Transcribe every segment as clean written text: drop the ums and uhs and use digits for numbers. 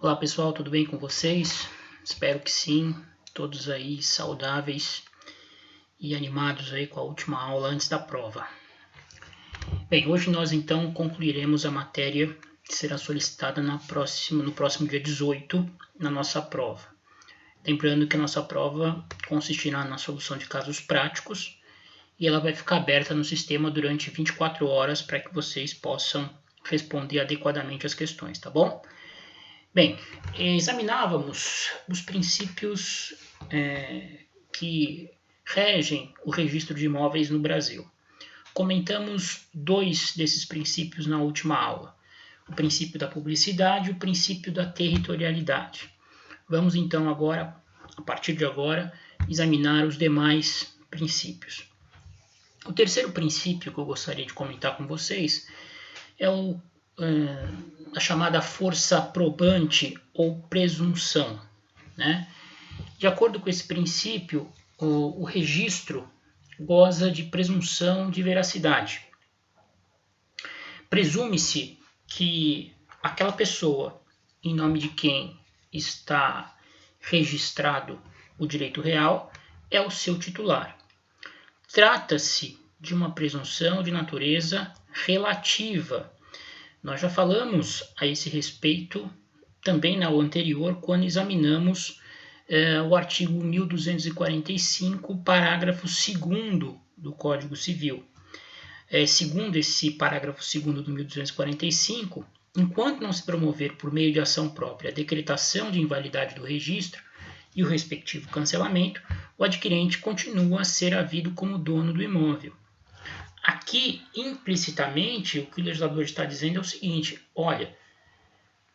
Olá pessoal, tudo bem com vocês? Espero que sim, todos aí saudáveis e animados aí com a última aula antes da prova. Bem, hoje nós então concluiremos a matéria que será solicitada no próximo dia 18 na nossa prova. Lembrando que a nossa prova consistirá na solução de casos práticos e ela vai ficar aberta no sistema durante 24 horas para que vocês possam responder adequadamente as questões, tá bom? Bem, examinávamos os princípios que regem o registro de imóveis no Brasil. Comentamos dois desses princípios na última aula, o princípio da publicidade e o princípio da territorialidade. Vamos então agora, a partir de agora, examinar os demais princípios. O terceiro princípio que eu gostaria de comentar com vocês é a chamada força probante ou presunção, né? De acordo com esse princípio, o registro goza de presunção de veracidade. Presume-se que aquela pessoa em nome de quem está registrado o direito real é o seu titular. Trata-se de uma presunção de natureza relativa. Nós já falamos a esse respeito também na aula anterior, quando examinamos o artigo 1245, parágrafo 2º do Código Civil. Segundo esse parágrafo 2º do 1245, enquanto não se promover por meio de ação própria a decretação de invalidade do registro e o respectivo cancelamento, o adquirente continua a ser havido como dono do imóvel. Aqui, implicitamente, o que o legislador está dizendo é o seguinte: olha,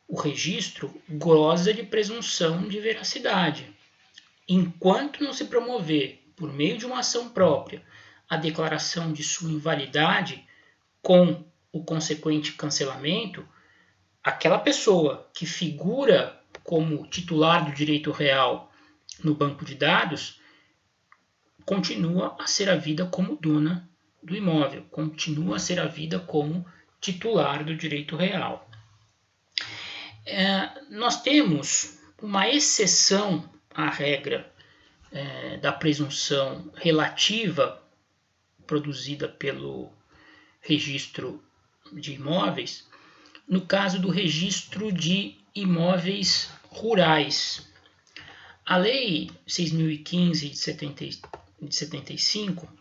o registro goza de presunção de veracidade. Enquanto não se promover, por meio de uma ação própria, a declaração de sua invalidade com o consequente cancelamento, aquela pessoa que figura como titular do direito real no banco de dados continua a ser havida como dona do imóvel, continua a ser havida como titular do direito real. Nós temos uma exceção à regra da presunção relativa produzida pelo registro de imóveis, no caso do registro de imóveis rurais. A Lei 6.015 de 75,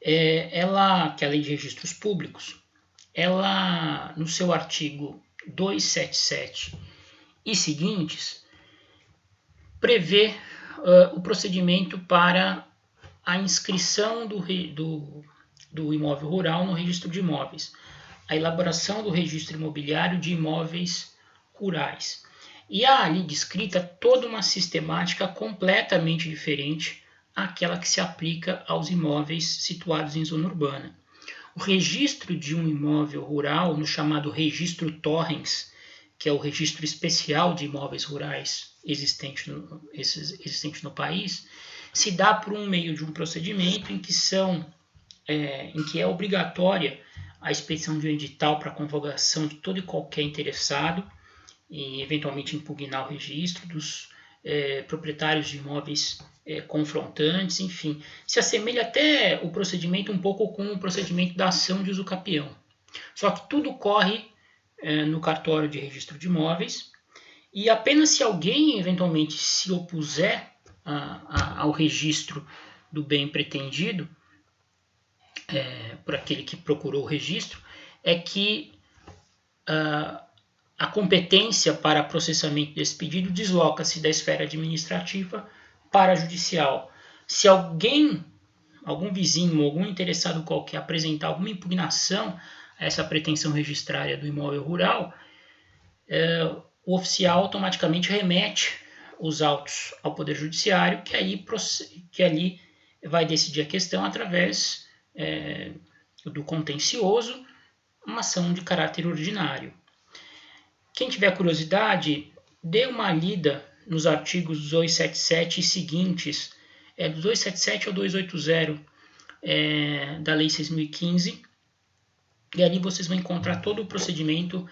que é a Lei de Registros Públicos, ela, no seu artigo 277 e seguintes, prevê o procedimento para a inscrição do imóvel rural no registro de imóveis, a elaboração do registro imobiliário de imóveis rurais. E há ali descrita toda uma sistemática completamente diferente àquela que se aplica aos imóveis situados em zona urbana. O registro de um imóvel rural, no chamado registro Torrens, que é o registro especial de imóveis rurais existente no país, se dá por meio de um procedimento em que é obrigatória a expedição de um edital para a convocação de todo e qualquer interessado e eventualmente impugnar o registro dos proprietários de imóveis confrontantes, enfim. Se assemelha até o procedimento um pouco com o procedimento da ação de usucapião. Só que tudo ocorre no cartório de registro de imóveis e apenas se alguém eventualmente se opuser ao registro do bem pretendido por aquele que procurou o registro, é que a competência para processamento desse pedido desloca-se da esfera administrativa para a judicial. Se algum vizinho ou algum interessado qualquer apresentar alguma impugnação a essa pretensão registrária do imóvel rural, o oficial automaticamente remete os autos ao Poder Judiciário, que ali vai decidir a questão através do contencioso, uma ação de caráter ordinário. Quem tiver curiosidade, dê uma lida nos artigos 277 e seguintes, do 277 ao 280 da Lei 6.015, e ali vocês vão encontrar todo o procedimento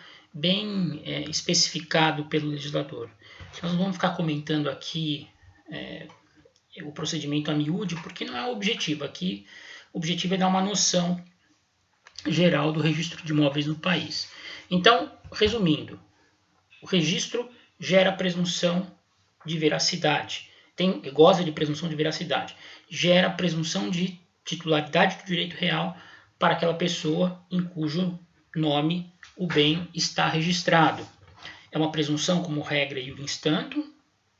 especificado pelo legislador. Nós não vamos ficar comentando aqui o procedimento a miúde, porque não é o objetivo. Aqui o objetivo é dar uma noção geral do registro de imóveis no país. Então, resumindo, o registro gera presunção de veracidade, goza de presunção de veracidade, gera presunção de titularidade do direito real para aquela pessoa em cujo nome o bem está registrado. É uma presunção como regra iure instanto,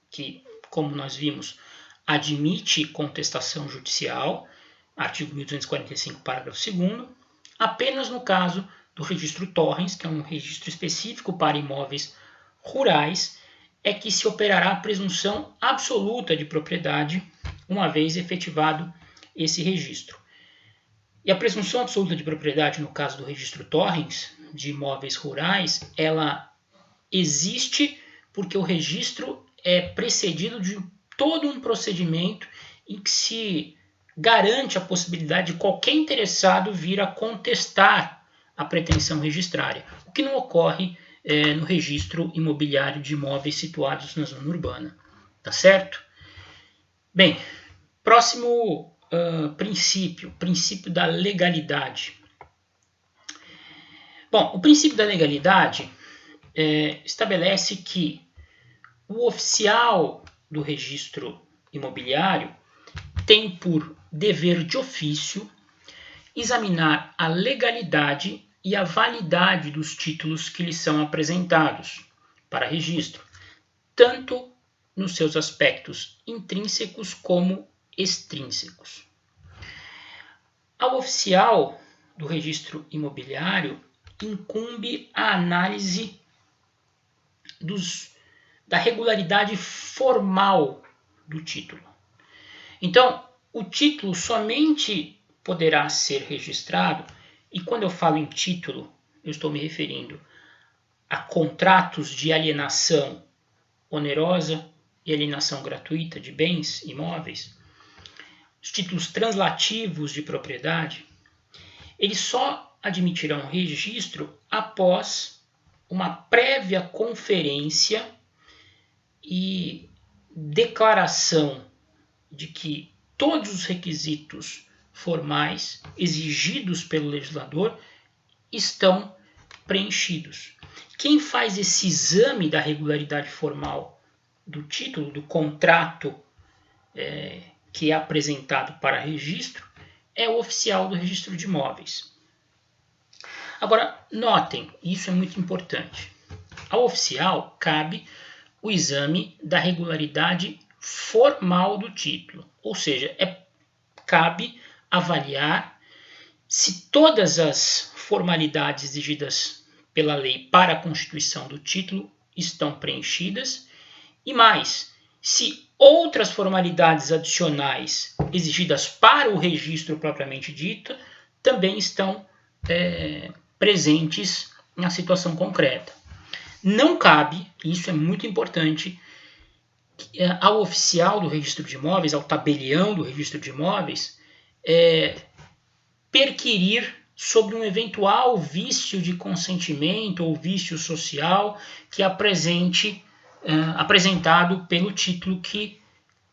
que, como nós vimos, admite contestação judicial, artigo 1245, parágrafo 2º, apenas no caso do registro torrens, que é um registro específico para imóveis rurais, é que se operará a presunção absoluta de propriedade, uma vez efetivado esse registro. E a presunção absoluta de propriedade, no caso do registro torrens de imóveis rurais, ela existe porque o registro é precedido de todo um procedimento em que se garante a possibilidade de qualquer interessado vir a contestar a pretensão registrária, o que não ocorre no registro imobiliário de imóveis situados na zona urbana. Tá certo? Bem, próximo princípio da legalidade. Bom, o princípio da legalidade estabelece que o oficial do registro imobiliário tem por dever de ofício examinar a legalidade e a validade dos títulos que lhe são apresentados para registro, tanto nos seus aspectos intrínsecos como extrínsecos. Ao oficial do registro imobiliário incumbe a análise da regularidade formal do título. Então, o título somente poderá ser registrado, e quando eu falo em título, eu estou me referindo a contratos de alienação onerosa e alienação gratuita de bens imóveis, os títulos translativos de propriedade, eles só admitirão registro após uma prévia conferência e declaração de que todos os requisitos formais exigidos pelo legislador estão preenchidos. Quem faz esse exame da regularidade formal do título, do contrato que é apresentado para registro, é o oficial do registro de imóveis. Agora, notem, isso é muito importante. Ao oficial cabe o exame da regularidade formal do título, ou seja, cabe avaliar se todas as formalidades exigidas pela lei para a constituição do título estão preenchidas e mais, se outras formalidades adicionais exigidas para o registro propriamente dito também estão presentes na situação concreta. Não cabe, isso é muito importante, ao oficial do registro de imóveis, ao tabelião do registro de imóveis, perquirir sobre um eventual vício de consentimento ou vício social que apresentado pelo título que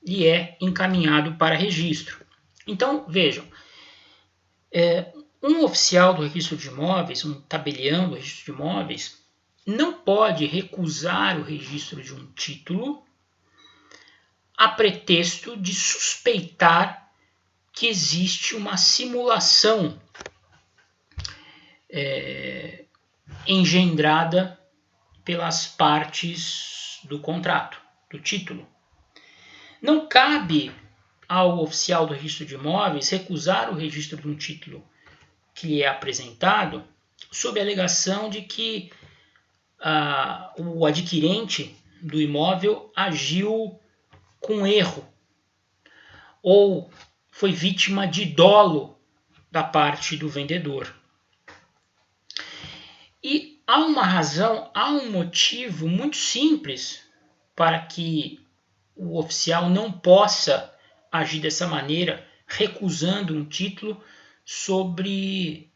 lhe é encaminhado para registro. Então, vejam, um oficial do registro de imóveis, um tabelião do registro de imóveis, não pode recusar o registro de um título a pretexto de suspeitar que existe uma simulação engendrada pelas partes do contrato, do título. Não cabe ao oficial do registro de imóveis recusar o registro de um título que lhe é apresentado sob a alegação de que o adquirente do imóvel agiu com erro ou foi vítima de dolo da parte do vendedor. E há uma razão, há um motivo muito simples para que o oficial não possa agir dessa maneira, recusando um título sob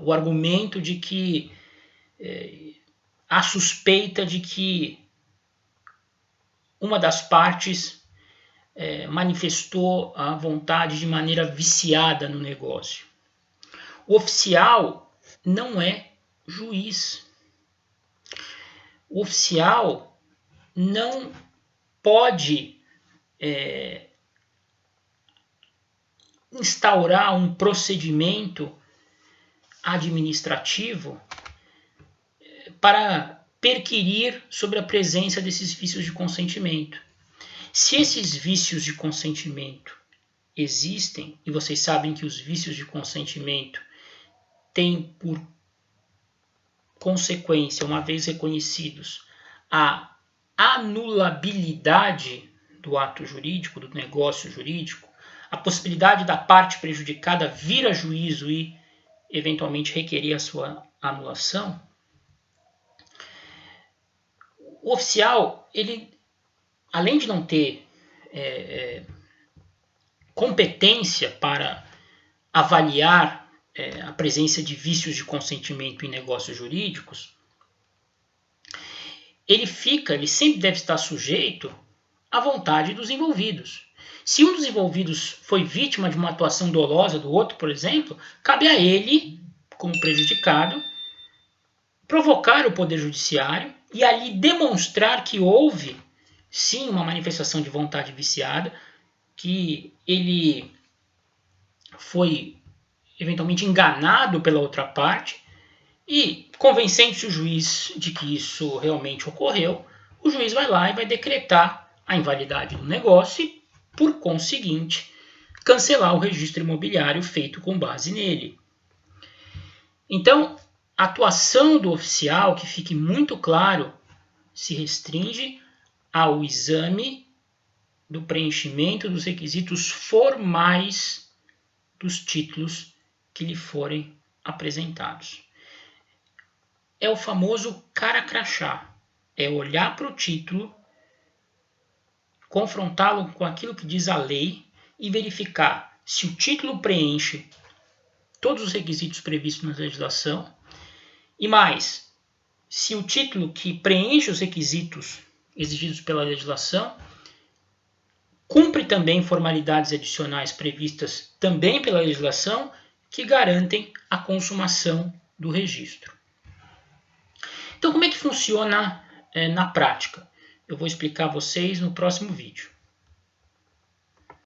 o argumento de que há suspeita de que uma das partes manifestou a vontade de maneira viciada no negócio. O oficial não é juiz. O oficial não pode instaurar um procedimento administrativo para perquirir sobre a presença desses vícios de consentimento. Se esses vícios de consentimento existem, e vocês sabem que os vícios de consentimento têm por consequência, uma vez reconhecidos, a anulabilidade do ato jurídico, do negócio jurídico, a possibilidade da parte prejudicada vir a juízo e eventualmente requerer a sua anulação, o oficial, ele, além de não ter competência para avaliar a presença de vícios de consentimento em negócios jurídicos, ele sempre deve estar sujeito à vontade dos envolvidos. Se um dos envolvidos foi vítima de uma atuação dolosa do outro, por exemplo, cabe a ele, como prejudicado, provocar o Poder Judiciário e ali demonstrar que houve, sim, uma manifestação de vontade viciada, que ele foi eventualmente enganado pela outra parte e, convencendo-se o juiz de que isso realmente ocorreu, o juiz vai lá e vai decretar a invalidade do negócio e, por conseguinte, cancelar o registro imobiliário feito com base nele. Então, a atuação do oficial, que fique muito claro, se restringe ao exame do preenchimento dos requisitos formais dos títulos que lhe forem apresentados. É o famoso cara crachá. É olhar para o título, confrontá-lo com aquilo que diz a lei e verificar se o título preenche todos os requisitos previstos na legislação e mais, se o título que preenche os requisitos exigidos pela legislação cumpre também formalidades adicionais previstas também pela legislação que garantem a consumação do registro. Então, como é que funciona na prática? Eu vou explicar a vocês no próximo vídeo.